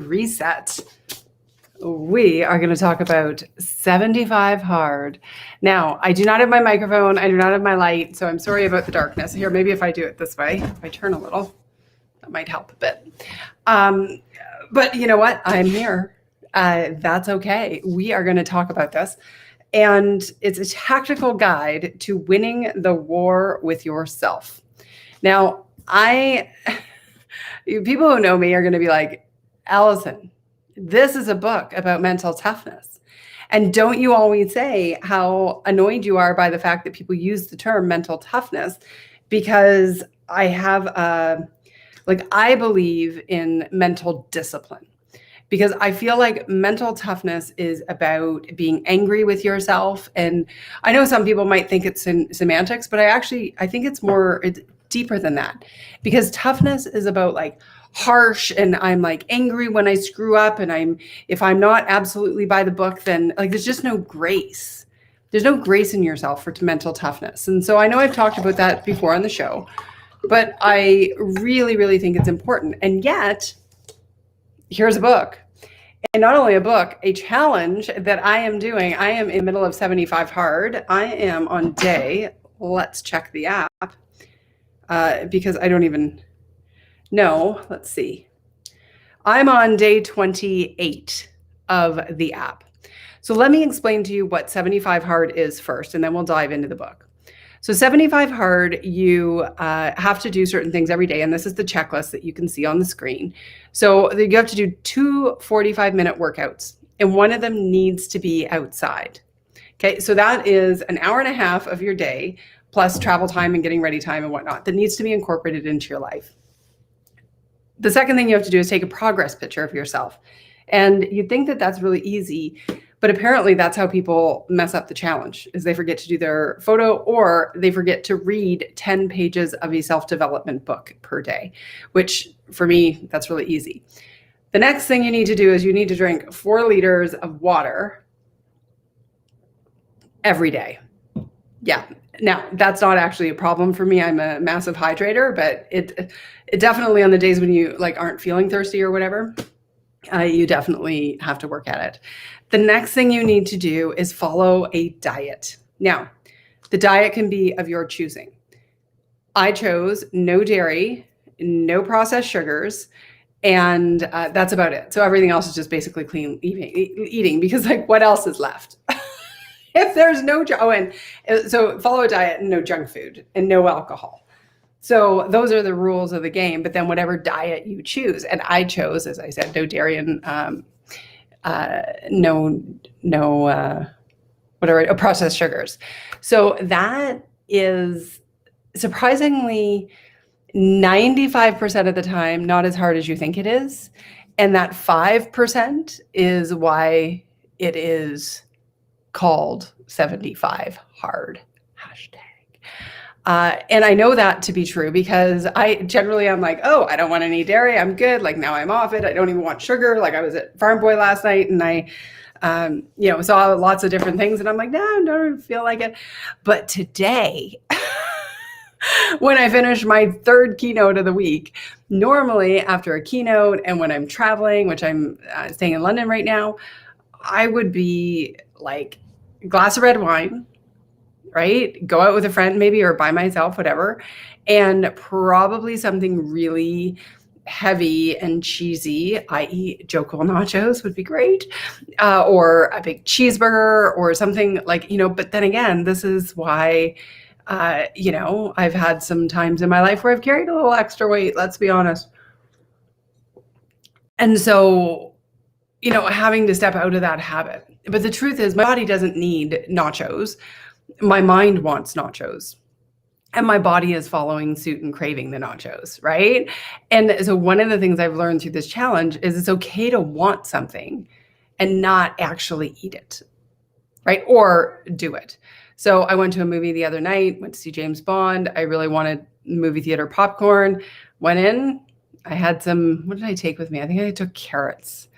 Reset. We are going to talk about 75 hard. Now, I do not have my microphone. I do not have my light, so I'm sorry about the darkness. Here, maybe if I do it this way, if I turn a little, that might help a bit. But you know what? I'm here. That's okay. We are going to talk about this. And it's a tactical guide to winning the war with yourself. Now, people who know me are going to be like, Allison, this is a book about mental toughness. And don't you always say how annoyed you are by the fact that people use the term mental toughness? Because I believe in mental discipline. Because I feel like mental toughness is about being angry with yourself. And I know some people might think it's in semantics, but I think it's deeper than that. Because toughness is about like harsh, and I'm like angry when I screw up, and if I'm not absolutely by the book, then like there's just no grace. There's no grace in yourself for mental toughness. And so I know I've talked about that before on the show, but I really, really think it's important. And yet, here's a book. And not only a book, a challenge that I am doing. I am in the middle of 75 hard. I am on day, let's check the app, because I don't even know. Let's see. I'm on day 28 of the app. So let me explain to you what 75 hard is first, and then we'll dive into the book. So 75 hard, you have to do certain things every day. And this is the checklist that you can see on the screen. So you have to do 2 45-minute workouts, and one of them needs to be outside. Okay, so that is an hour and a half of your day, plus travel time and getting ready time and whatnot, that needs to be incorporated into your life. The second thing you have to do is take a progress picture of yourself. And you'd think that that's really easy, but apparently that's how people mess up the challenge, is they forget to do their photo, or they forget to read 10 pages of a self-development book per day, which for me, that's really easy. The next thing you need to do is you need to drink 4 liters of water every day. Yeah. Now, that's not actually a problem for me. I'm a massive hydrator, but it definitely, on the days when you like aren't feeling thirsty or whatever, you definitely have to work at it. The next thing you need to do is follow a diet. Now, the diet can be of your choosing. I chose no dairy, no processed sugars, and that's about it. So everything else is just basically clean eating, because like what else is left? If there's so follow a diet and no junk food and no alcohol. So those are the rules of the game. But then whatever diet you choose, and I chose, as I said, no dairy and processed sugars. So that is surprisingly 95% of the time not as hard as you think it is, and that 5% is why it is called 75 hard hashtag. And I know that to be true because I'm like, oh, I don't want any dairy. I'm good. Like now I'm off it. I don't even want sugar. Like I was at Farm Boy last night and I, saw lots of different things and I'm like, no, I don't even feel like it. But today, when I finish my 3rd keynote of the week, normally after a keynote and when I'm traveling, which I'm staying in London right now, I would be like a glass of red wine, right? Go out with a friend maybe, or by myself, whatever. And probably something really heavy and cheesy, i.e. Joko nachos would be great. Or a big cheeseburger or something like, but then again, this is why, I've had some times in my life where I've carried a little extra weight, let's be honest. And so, having to step out of that habit. But the truth is my body doesn't need nachos. My mind wants nachos. And my body is following suit and craving the nachos, right? And so one of the things I've learned through this challenge is it's okay to want something and not actually eat it, right? Or do it. So I went to a movie the other night, went to see James Bond. I really wanted movie theater popcorn. Went in, I had what did I take with me? I think I took carrots.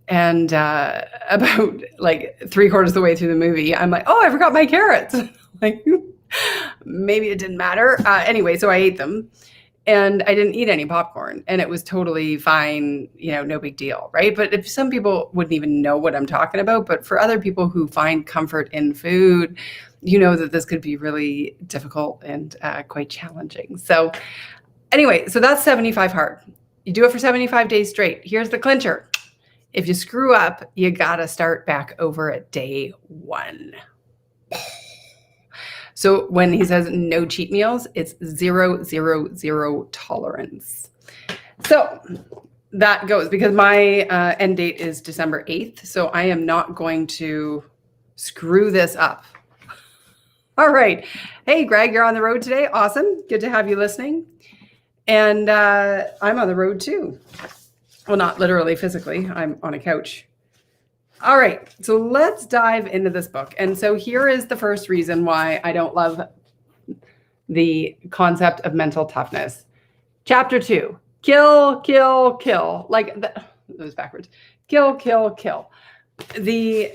And about like 3/4 of the way through the movie, I'm like, oh, I forgot my carrots. Like, maybe it didn't matter. Anyway, so I ate them. and I didn't eat any popcorn, and it was totally fine, no big deal, right? But if some people wouldn't even know what I'm talking about, but for other people who find comfort in food, that this could be really difficult and quite challenging. So anyway, so that's 75 hard. You do it for 75 days straight. Here's the clincher. If you screw up, you got to start back over at day 1. So when he says no cheat meals, it's 0, 0, 0 tolerance. So that goes, because my end date is December 8th. So I am not going to screw this up. All right. Hey, Greg, you're on the road today. Awesome. Good to have you listening. And I'm on the road too. Well, not literally physically. I'm on a couch. All right, so let's dive into this book. And so here is the first reason why I don't love the concept of mental toughness. Chapter 2, kill, kill, kill. Like, that was backwards. Kill, kill, kill. Who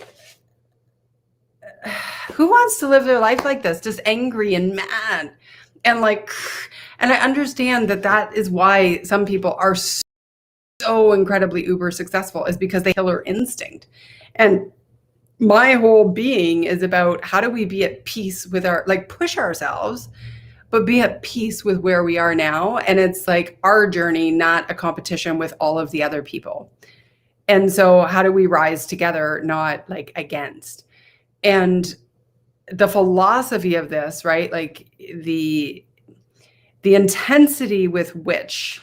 wants to live their life like this? Just angry and mad. And I understand that is why some people are so incredibly uber successful, is because they killer instinct. And my whole being is about how do we be at peace with push ourselves, but be at peace with where we are now. And it's like our journey, not a competition with all of the other people. And so how do we rise together, not against? And the philosophy of this, right? Like the intensity with which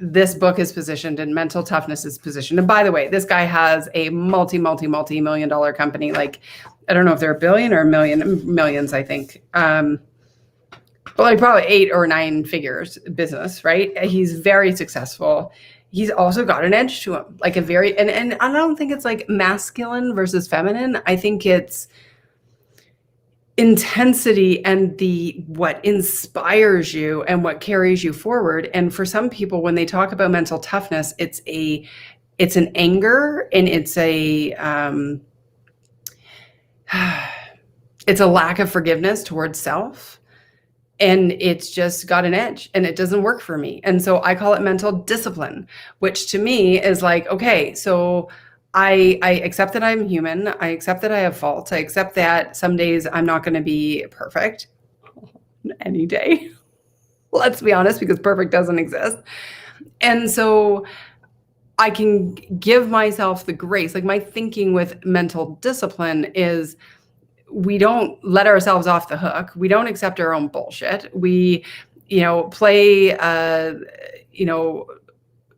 this book is positioned and mental toughness is positioned. And by the way, this guy has a multi-million dollar company. I don't know if they're a billion or millions, I think. But probably 8 or 9 figures business, right? He's very successful. He's also got an edge to him, and I don't think it's masculine versus feminine. I think it's intensity and what inspires you and what carries you forward. And for some people, when they talk about mental toughness, it's an anger, and it's a lack of forgiveness towards self, and it's just got an edge, and it doesn't work for me. And so I call it mental discipline, which to me is okay, so I accept that I'm human. I accept that I have faults. I accept that some days I'm not going to be perfect any day. Let's be honest, because perfect doesn't exist. And so I can give myself the grace. My thinking with mental discipline is we don't let ourselves off the hook. We don't accept our own bullshit. We, play,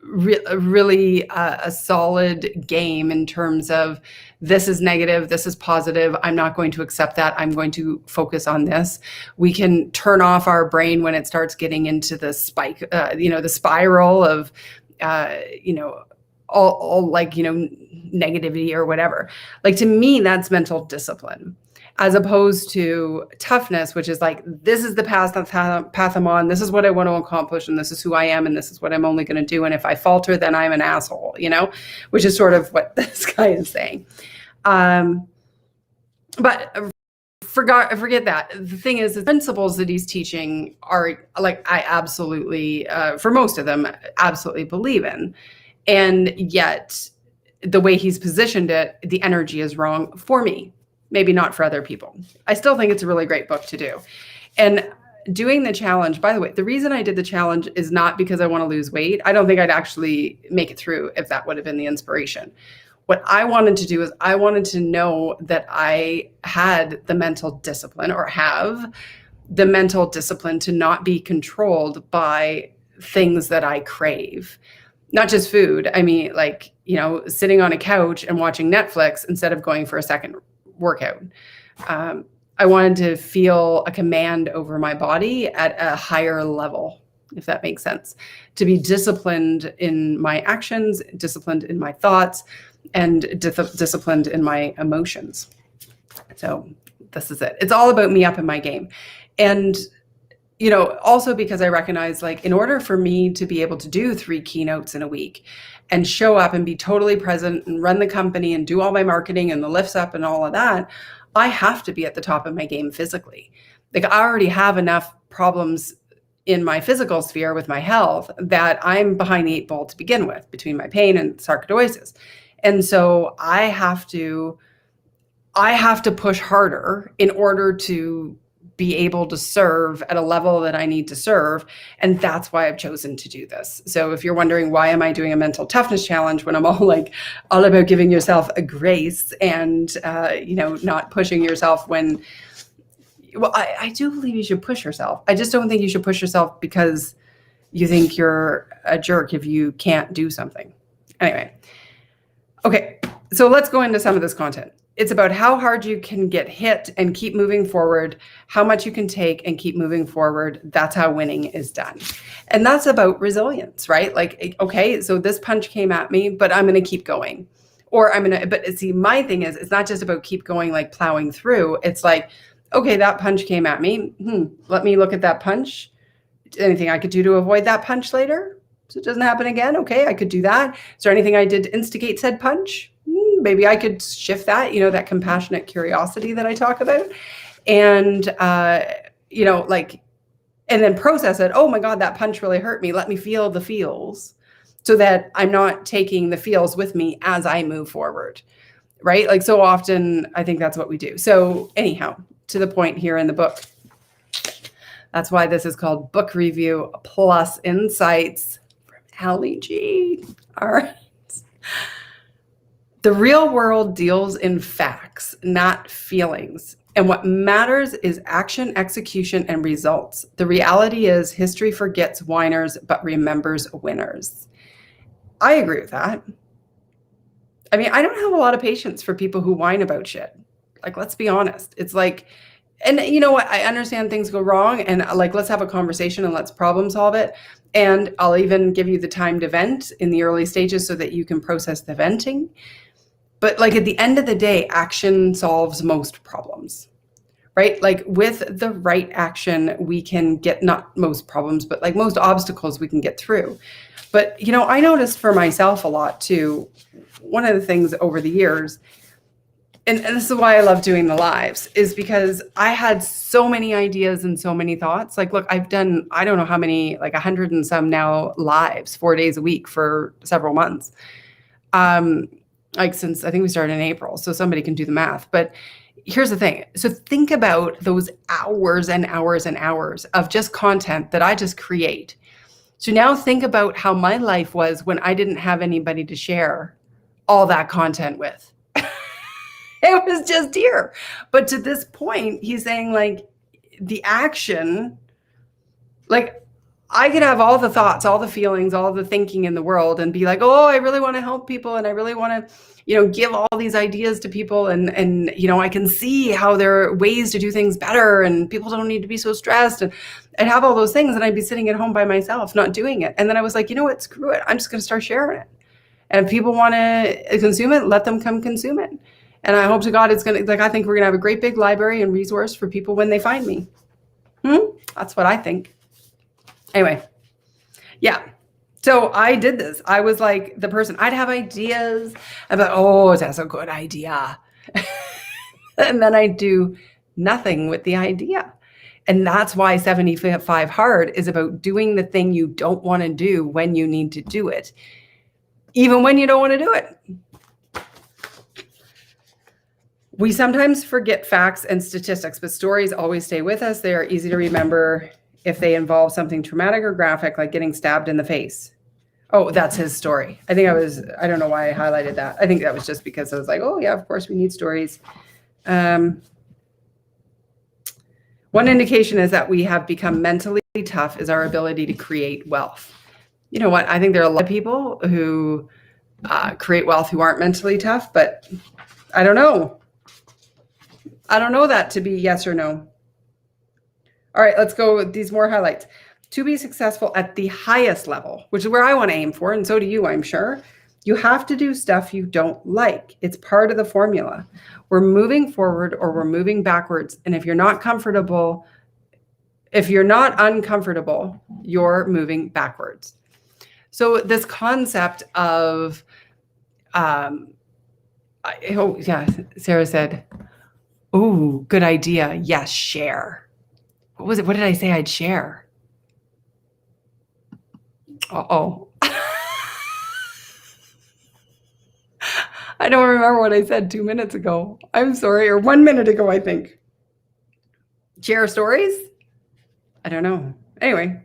really a solid game in terms of this is negative, this is positive. I'm not going to accept that. I'm going to focus on this. We can turn off our brain when it starts getting into the spike, the spiral of, all negativity or whatever. To me, that's mental discipline, as opposed to toughness, which is this is the path I'm on, this is what I want to accomplish, and this is who I am, and this is what I'm only going to do. And if I falter, then I'm an asshole, which is sort of what this guy is saying. But forget that. The thing is, the principles that he's teaching are I absolutely, for most of them, absolutely believe in. And yet the way he's positioned it, the energy is wrong for me. Maybe not for other people. I still think it's a really great book to do. And doing the challenge, by the way, the reason I did the challenge is not because I want to lose weight. I don't think I'd actually make it through if that would have been the inspiration. What I wanted to do is I wanted to know that I had the mental discipline, or have the mental discipline, to not be controlled by things that I crave. Not just food. I mean, sitting on a couch and watching Netflix instead of going for a second workout. I wanted to feel a command over my body at a higher level, if that makes sense, to be disciplined in my actions, disciplined in my thoughts, and disciplined in my emotions. So this is it. It's all about me up in my game. And, also because I recognize, in order for me to be able to do 3 keynotes in a week and show up and be totally present and run the company and do all my marketing and the lifts up and all of that, I have to be at the top of my game physically. I already have enough problems in my physical sphere with my health that I'm behind the 8 ball to begin with, between my pain and sarcoidosis. And so I have to push harder in order to be able to serve at a level that I need to serve. And that's why I've chosen to do this. So if you're wondering, why am I doing a mental toughness challenge when I'm all about giving yourself a grace and, not pushing yourself when, well, I do believe you should push yourself. I just don't think you should push yourself because you think you're a jerk if you can't do something. Anyway. Okay. So let's go into some of this content. It's about how hard you can get hit and keep moving forward, how much you can take and keep moving forward. That's how winning is done. And that's about resilience, right? Like, okay, so this punch came at me, but I'm going to keep going. Or but see, my thing is, it's not just about keep going, like plowing through. It's like, okay, that punch came at me. Let me look at that punch. Anything I could do to avoid that punch later so it doesn't happen again? Okay, I could do that. Is there anything I did to instigate said punch? Maybe I could shift that, that compassionate curiosity that I talk about, and, and then process it. Oh my God, that punch really hurt me. Let me feel the feels so that I'm not taking the feels with me as I move forward, right? Like, so often I think that's what we do. So anyhow, to the point here in the book, that's why this is called Book Review Plus Insights from Allie G. All right. The real world deals in facts, not feelings. And what matters is action, execution, and results. The reality is history forgets whiners, but remembers winners. I agree with that. I mean, I don't have a lot of patience for people who whine about shit. Like, let's be honest. It's like, and you know what? I understand things go wrong, and let's have a conversation and let's problem solve it. And I'll even give you the time to vent in the early stages so that you can process the venting. But at the end of the day, action solves most problems, right? Like, with the right action, we can get, not most problems, but most obstacles we can get through. But, I noticed for myself a lot too, one of the things over the years, and this is why I love doing the lives, is because I had so many ideas and so many thoughts. Like, look, I've done, I don't know how many, 100 and some lives, 4 days a week for several months. Since I think we started in April, so somebody can do the math. But here's the thing. So think about those hours and hours and hours of just content that I just create. So now think about how my life was when I didn't have anybody to share all that content with. It was just here. But to this point, he's saying the action, I could have all the thoughts, all the feelings, all the thinking in the world and be like, oh, I really want to help people. And I really want to, give all these ideas to people. And, I can see how there are ways to do things better and people don't need to be so stressed. And I'd have all those things and I'd be sitting at home by myself, not doing it. And then I was like, you know what, screw it. I'm just going to start sharing it. And if people want to consume it, let them come consume it. And I hope to God it's going to, I think we're going to have a great big library and resource for people when they find me. That's what I think. Anyway, yeah. So I did this. I was like the person, I'd have ideas about, oh, that's a good idea. And then I do nothing with the idea. And that's why 75 Hard is about doing the thing you don't want to do when you need to do it, even when you don't want to do it. We sometimes forget facts and statistics, but stories always stay with us. They are easy to remember if they involve something traumatic or graphic, like getting stabbed in the face. Oh, that's his story. I don't know why I highlighted that. I think that was just because I was like, oh yeah, of course we need stories. One indication is that we have become mentally tough is our ability to create wealth. You know what? I think there are a lot of people who create wealth who aren't mentally tough, but I don't know. I don't know that to be yes or no. All right, let's go with these more highlights. To be successful at the highest level, which is where I want to aim for, and so do you, I'm sure, you have to do stuff you don't like. It's part of the formula. We're moving forward or we're moving backwards. And if you're not uncomfortable, you're moving backwards. So this concept of, Sarah said, oh, good idea. Yes, share. What was it? What did I say I'd share? Uh-oh. I don't remember what I said 2 minutes ago. I'm sorry, or 1 minute ago, I think. Share stories? I don't know. Anyway,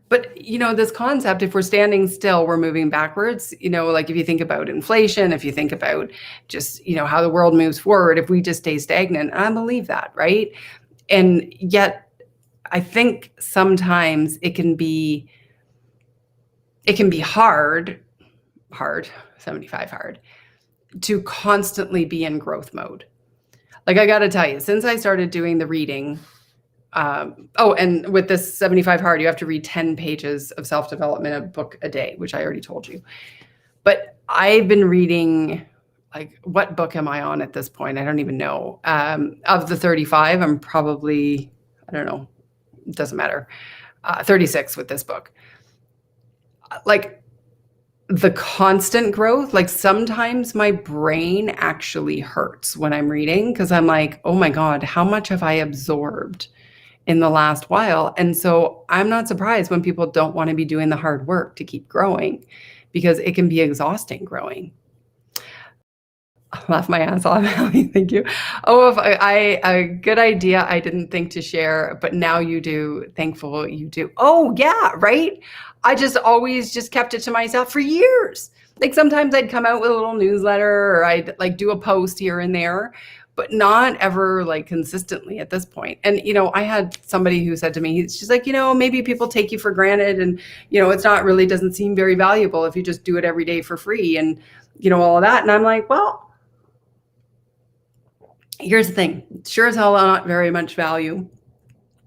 but this concept, if we're standing still, we're moving backwards. Like if you think about inflation, if you think about just, how the world moves forward, if we just stay stagnant, I believe that, right? And yet I think sometimes it can be hard, 75 hard, to constantly be in growth mode. Like I got to tell you, since I started doing the reading, and with this 75 hard, you have to read 10 pages of self-development, a book a day, which I already told you. But I've been reading, like, what book am I on at this point? I don't even know. Of the 35, I'm probably, I don't know, it doesn't matter, 36 with this book. Like the constant growth, like sometimes my brain actually hurts when I'm reading because I'm like, oh my God, how much have I absorbed in the last while? And so I'm not surprised when people don't want to be doing the hard work to keep growing because it can be exhausting growing. I laugh my ass off, Allie. Thank you. Oh, if a good idea I didn't think to share, but now you do. Thankful you do. Oh, yeah, right? I just always just kept it to myself for years. Like sometimes I'd come out with a little newsletter or I'd like do a post here and there, but not ever like consistently at this point. And, I had somebody who said to me, she's like, maybe people take you for granted and, it's not really doesn't seem very valuable if you just do it every day for free and, all of that. And I'm like, well, here's the thing. Sure as hell not very much value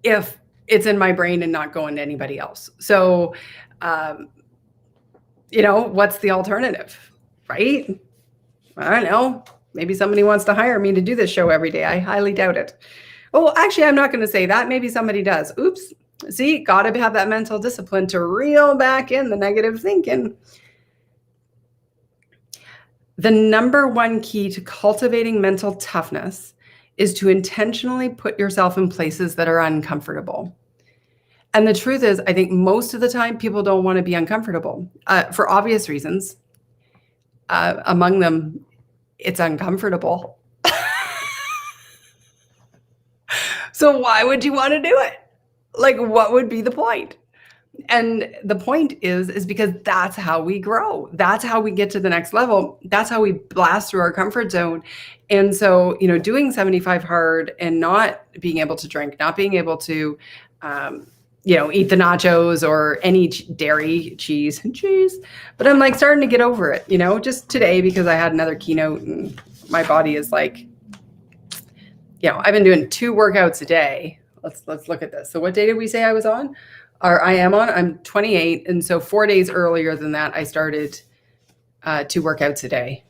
if it's in my brain and not going to anybody else. So, what's the alternative, right? I don't know. Maybe somebody wants to hire me to do this show every day. I highly doubt it. Oh, actually, I'm not going to say that. Maybe somebody does. Oops. See, got to have that mental discipline to reel back in the negative thinking. The number one key to cultivating mental toughness is to intentionally put yourself in places that are uncomfortable. And the truth is, I think most of the time people don't want to be uncomfortable for obvious reasons. Among them, it's uncomfortable. So why would you want to do it? Like, what would be the point? And the point is because that's how we grow. That's how we get to the next level. That's how we blast through our comfort zone. And so, doing 75 hard and not being able to drink, not being able to, eat the nachos or any dairy, cheese. But I'm like starting to get over it, just today because I had another keynote and my body is like, I've been doing 2 workouts a day. Let's look at this. So what day did we say I was on? Or I am on? I'm 28. And so 4 days earlier than that, I started 2 workouts a day.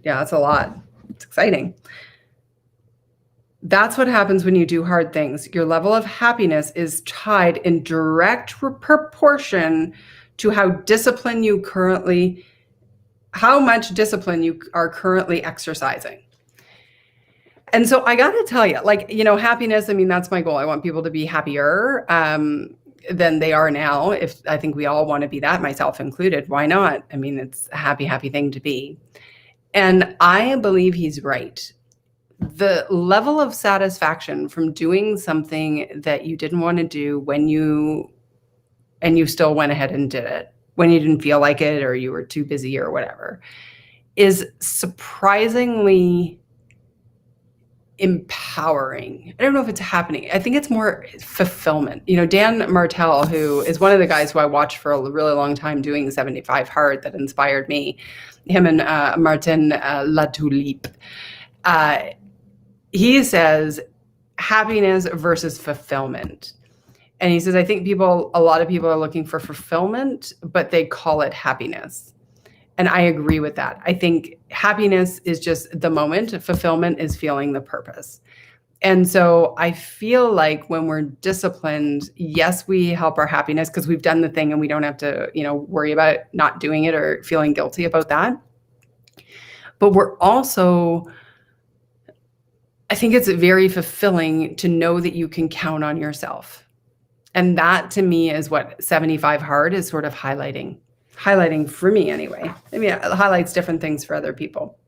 Yeah, that's a lot. It's exciting. That's what happens when you do hard things. Your level of happiness is tied in direct proportion to how much discipline you are currently exercising. And so I got to tell you, like, happiness, I mean, that's my goal. I want people to be happier than they are now. If I think we all want to be that, myself included. Why not? I mean, it's a happy thing to be. And I believe he's right. The level of satisfaction from doing something that you didn't want to do and you still went ahead and did it when you didn't feel like it or you were too busy or whatever is surprisingly empowering. I don't know if it's happening. I think it's more fulfillment. Dan Martell, who is one of the guys who I watched for a really long time doing 75 hard that inspired me, him and Martin Latulippe, he says happiness versus fulfillment. And he says, I think a lot of people are looking for fulfillment, but they call it happiness. And I agree with that. I think happiness is just the moment. Fulfillment is feeling the purpose. And so I feel like when we're disciplined, yes, we help our happiness because we've done the thing and we don't have to, worry about not doing it or feeling guilty about that. But we're also, I think it's very fulfilling to know that you can count on yourself. And that to me is what 75 Hard is sort of highlighting for me anyway. I mean, it highlights different things for other people.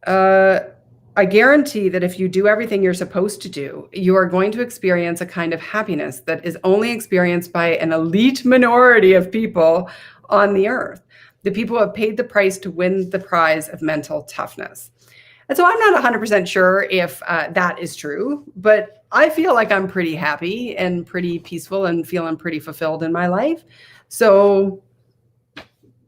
I guarantee that if you do everything you're supposed to do, you are going to experience a kind of happiness that is only experienced by an elite minority of people on the earth. The people who have paid the price to win the prize of mental toughness. And so I'm not 100% sure if that is true, but I feel like I'm pretty happy and pretty peaceful and feeling pretty fulfilled in my life. So,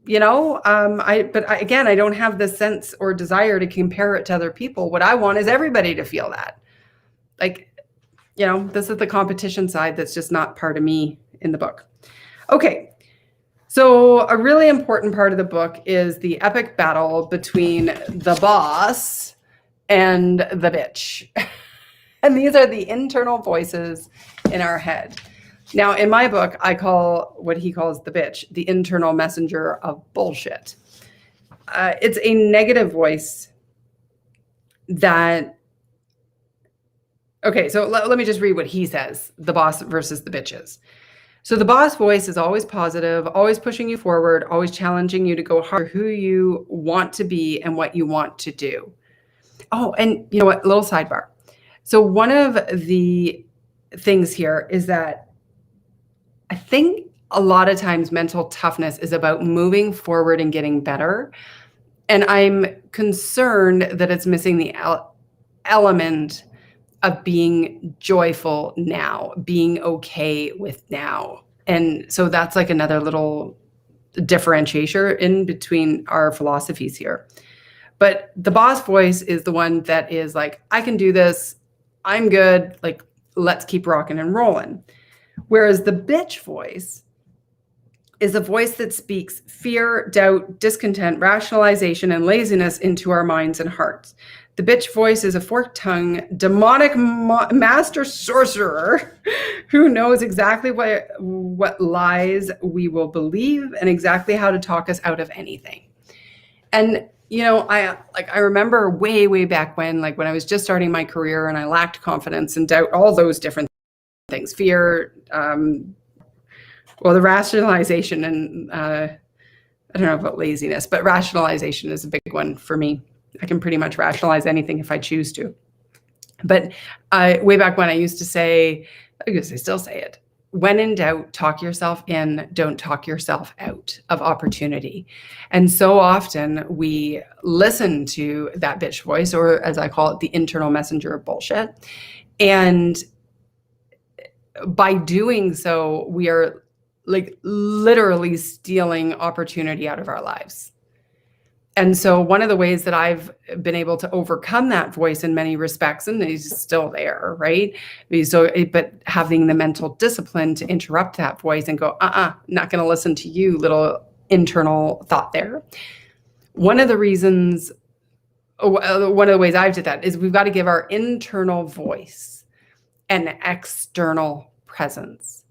you know, again, I don't have the sense or desire to compare it to other people. What I want is everybody to feel that. Like, you know, this is the competition side that's just not part of me in the book. Okay. So a really important part of the book is the epic battle between the boss and the bitch. And these are the internal voices in our head. Now, in my book, I call what he calls the bitch the internal messenger of bullshit. It's a negative voice that... Okay, so let me just read what he says, the boss versus the bitches. So the boss voice is always positive, always pushing you forward, always challenging you to go hard for who you want to be and what you want to do. Oh, and you know what? Little sidebar. So one of the things here is that I think a lot of times mental toughness is about moving forward and getting better. And I'm concerned that it's missing the element of being joyful now, being okay with now. And so that's like another little differentiator in between our philosophies here. But the boss voice is the one that is like, I can do this. I'm good. Like, let's keep rocking and rolling. Whereas the bitch voice is a voice that speaks fear, doubt, discontent, rationalization, and laziness into our minds and hearts. The bitch voice is a forked-tongued, demonic master sorcerer who knows exactly what lies we will believe and exactly how to talk us out of anything. And you know, I remember way back when I was just starting my career and I lacked confidence and doubt, all those different things, fear, the rationalization, and I don't know about laziness, but rationalization is a big one for me. I can pretty much rationalize anything if I choose to. But way back when I used to say, I guess I still say it, when in doubt, talk yourself in, don't talk yourself out of opportunity. And so often we listen to that bitch voice, or as I call it, the internal messenger of bullshit. And by doing so, we are like literally stealing opportunity out of our lives. And so one of the ways that I've been able to overcome that voice in many respects, and he's still there, right? But having the mental discipline to interrupt that voice and go, not going to listen to you, little internal thought there. One of the ways I've did that is we've got to give our internal voice an external presence.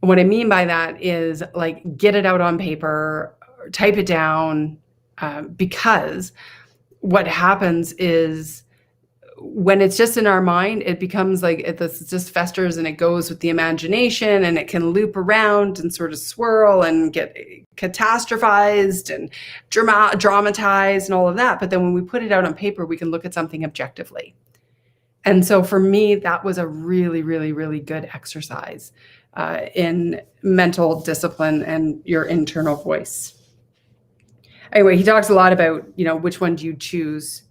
And what I mean by that is like, get it out on paper, type it down, because what happens is when it's just in our mind, it becomes like it just festers and it goes with the imagination, and it can loop around and sort of swirl and get catastrophized and dramatized and all of that. But then when we put it out on paper, we can look at something objectively. And so for me, that was a really, really, really good exercise in mental discipline and your internal voice. Anyway, he talks a lot about, which one do you choose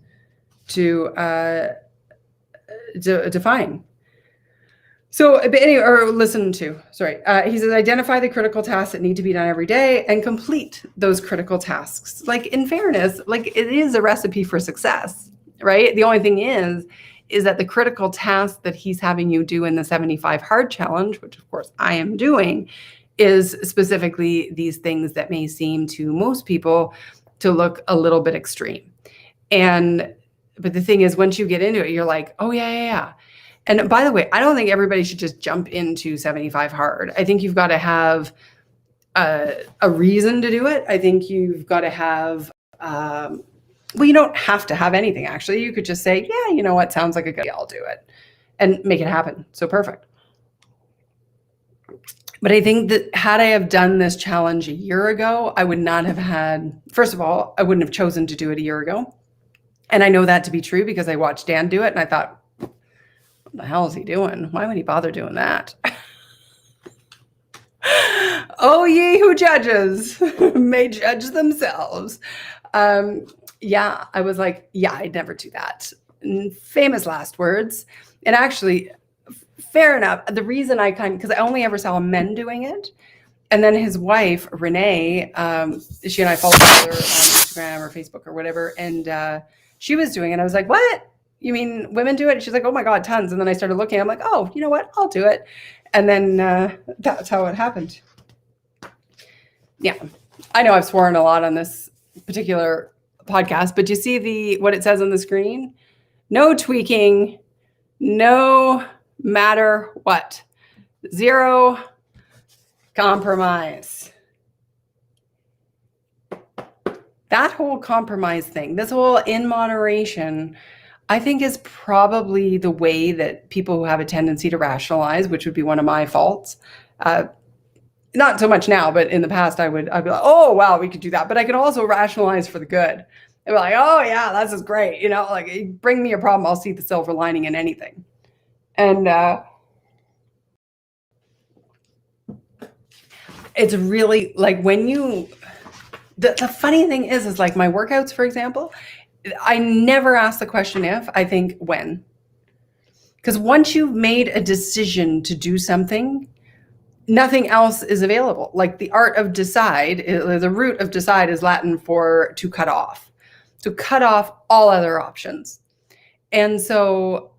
to define. So, or listen to, he says, identify the critical tasks that need to be done every day and complete those critical tasks. Like, in fairness, like, it is a recipe for success, right? The only thing is that the critical task that he's having you do in the 75 Hard Challenge, which of course I am doing, is specifically these things that may seem to most people to look a little bit extreme. But the thing is, once you get into it, you're like, oh yeah. And by the way, I don't think everybody should just jump into 75 Hard. I think you've got to have a reason to do it. I think you've got to have, you don't have to have anything, actually. You could just say, yeah, you know what, sounds like a good idea, I'll do it, and make it happen. So perfect. But I think that had I have done this challenge a year ago, I would not have had, first of all, I wouldn't have chosen to do it a year ago. And I know that to be true because I watched Dan do it and I thought, what the hell is he doing? Why would he bother doing that? Oh, ye who judges may judge themselves. Yeah, I was like, yeah, I'd never do that. Famous last words. And actually, fair enough. The reason because I only ever saw men doing it. And then his wife, Renee, she and I followed each other on Instagram or Facebook or whatever. And she was doing it. I was like, what? You mean women do it? She's like, oh my God, tons. And then I started looking. I'm like, oh, you know what? I'll do it. And then that's how it happened. Yeah, I know I've sworn a lot on this particular podcast, but you see what it says on the screen? No tweaking, no matter what, zero compromise. That whole compromise thing, this whole in moderation, I think is probably the way that people who have a tendency to rationalize, which would be one of my faults, not so much now, but in the past, I'd be like, oh, wow, we could do that. But I could also rationalize for the good. I'd be like, oh, yeah, this is great. Like, bring me a problem. I'll see the silver lining in anything. And it's really like when the funny thing is like my workouts, for example, I never ask the question if, I think when. Because once you've made a decision to do something, nothing else is available. Like the art of decide, the root of decide is Latin for to cut off. To cut off all other options. And so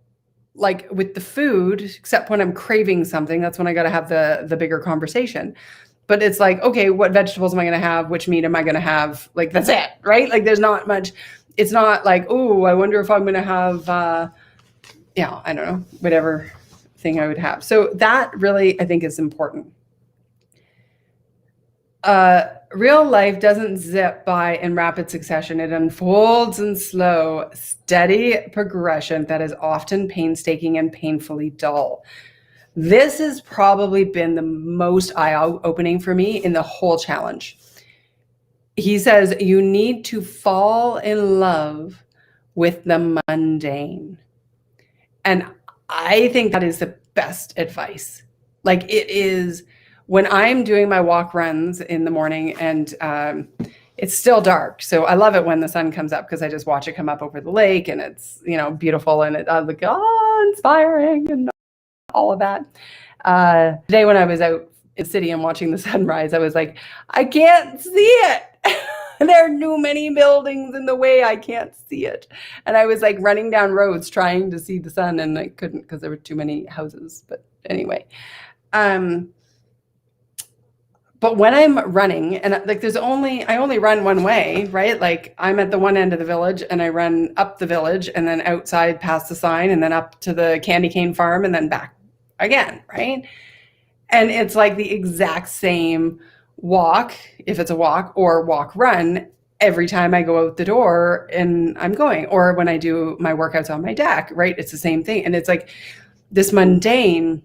like with the food, except when I'm craving something, that's when I got to have the bigger conversation. But it's like, okay, what vegetables am I going to have? Which meat am I going to have? Like, that's it, right? Like there's not much. It's not like, oh, I wonder if I'm going to have, I don't know, whatever thing I would have. So that really, I think, is important. Real life doesn't zip by in rapid succession. It unfolds in slow, steady progression that is often painstaking and painfully dull. This has probably been the most eye-opening for me in the whole challenge. He says, you need to fall in love with the mundane. And I think that is the best advice. Like it is when I'm doing my walk runs in the morning and it's still dark. So I love it when the sun comes up because I just watch it come up over the lake and it's, beautiful and I'm like, inspiring and all of that. Today when I was out in the city and watching the sunrise, I was like, I can't see it. There are too many buildings in the way. I can't see it. And I was like running down roads trying to see the sun and I couldn't because there were too many houses. But anyway, but when I'm running and like I only run one way, right? Like I'm at the one end of the village and I run up the village and then outside past the sign and then up to the candy cane farm and then back again, right? And it's like the exact same walk, if it's a walk, or walk run every time I go out the door and I'm going, or when I do my workouts on my deck, right? It's the same thing. And it's like this mundane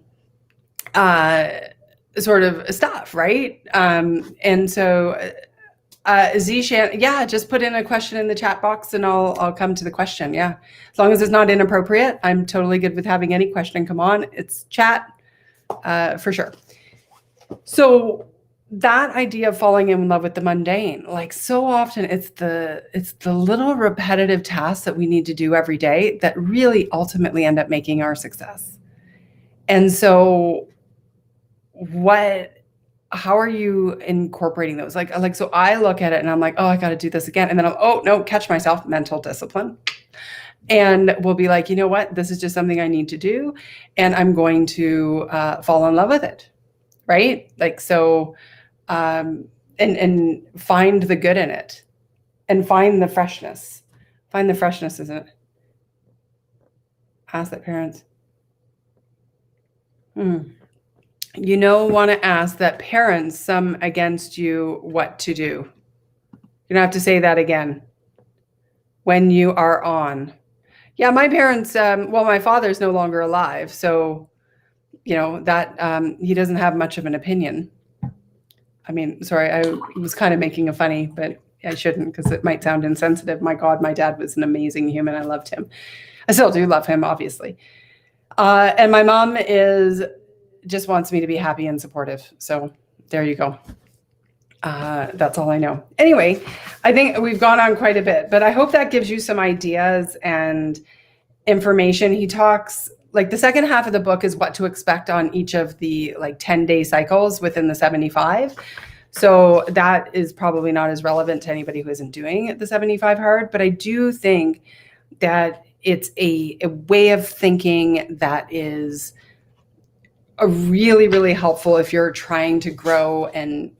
sort of stuff, right? And so Zishan, just put in a question in the chat box and I'll come to the question. Yeah. As long as it's not inappropriate, I'm totally good with having any question come on. It's chat for sure. So that idea of falling in love with the mundane, like so often it's the little repetitive tasks that we need to do every day that really ultimately end up making our success. And so how are you incorporating those? Like, so I look at it and I'm like, oh, I got to do this again. And then catch myself, mental discipline. And we'll be like, you know what? This is just something I need to do. And I'm going to fall in love with it. Right? Like, so, and find the good in it and find the freshness. Find the freshness, isn't it? Ask that parents. Want to ask that parents some against you what to do. You don't have to say that again. When you are on. Yeah, my parents, my father's no longer alive. So that he doesn't have much of an opinion. I mean, sorry, I was kind of making a funny, but I shouldn't because it might sound insensitive. My God, my dad was an amazing human. I loved him. I still do love him, obviously. And my mom just wants me to be happy and supportive. So there you go. That's all I know. Anyway, I think we've gone on quite a bit, but I hope that gives you some ideas and information. He talks, like, the second half of the book is what to expect on each of the 10-day cycles within the 75. So that is probably not as relevant to anybody who isn't doing the 75 hard, but I do think that it's a way of thinking that is a really, really helpful if you're trying to grow and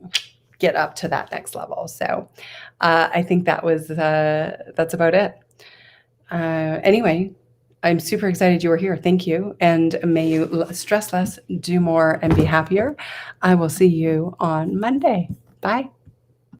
get up to that next level. So I think that's about it. Anyway, I'm super excited you were here. Thank you. And may you stress less, do more, and be happier. I will see you on Monday. Bye.